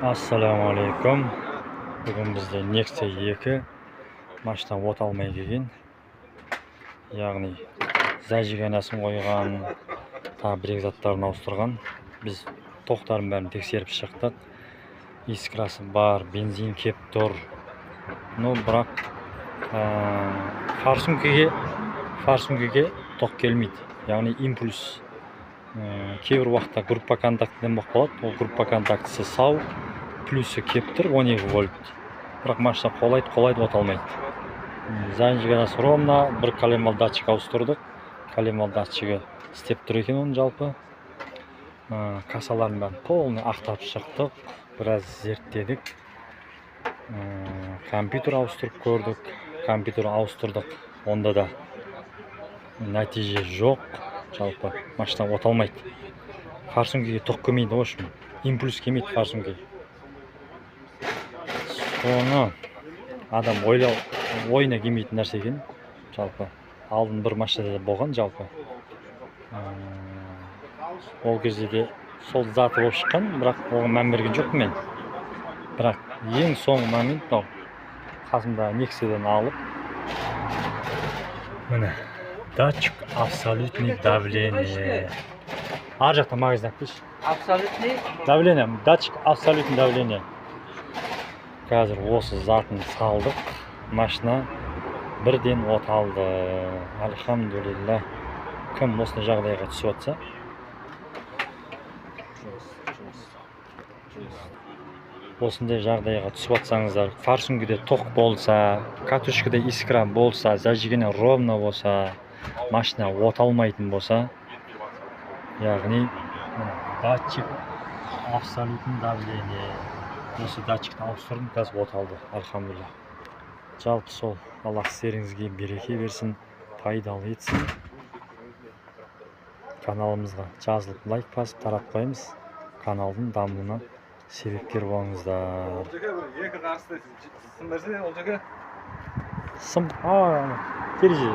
Assalomu alaykum. Bugun bizda Nexia 2 mashinadan o't olmay kelgan. Ya'ni zajiganasini qo'ygan, tabrik zatlarini aushtirgan. Biz to'xtarni bilan tekshirib chiqdik. Iskrasi bar, benzin kelib tur. Biroq farsumkaga to'q kelmaydi. Ya'ni impuls кейбір уақытта группа контактіден болып қалады. Ол группа контактісі сау, плюсы кептір 12 вольт. Бірақ машина қолайды от алмайды. Зажиганасы ровно, бір колемал датчик ауыстырдық. Колемал датчигі істеп тұр екен оның жалпы. Касаларын бәрін полный ақтап шықтық. Біраз зерттедік. Компьютер ауыстырып көрдік. Компьютер ауыстырдық. Онда да нәтиже жоқ. Жалпы машина от алмайды. Форсункіге тоқ келмейді, в общем. Импульс келмейді форсункіге. Соны адам ойына келмейтін нәрсе екен. Жалпы алдын бір машинада болған жалпы. Ол кезде де сол заты болып шыққан, бірақ оған мән берген жоқпын мен. Бірақ ең соңғы момент қасымда Nexиядан алып, міне датчик абсолютный давление. Ар жақта магазин айтпайшы. Абсолютный Давление, датчик абсолютный давление. Қазір осы затын салдық. Машина бірден от алды. Альхамдулилля. Кім осындай жағдайға түсіп отса. Осындай жағдайға түсіп отсаңыздар, форсункіде тоқ болса, катушкада искра болса, зажигание ровно болса, машина от алмайтын болса, яғни датчик абсолютный давление. Осы датчикті ауыстырдым, қазір от алды, альхамдулилля. Жалпы сол, Аллах істеріңізге береке берсін, пайдалы етсін. Каналымызға жазылып лайк басып тарап қойыңыз. Каналдың дамуына себепкер болыңыздар. Сым, терезе.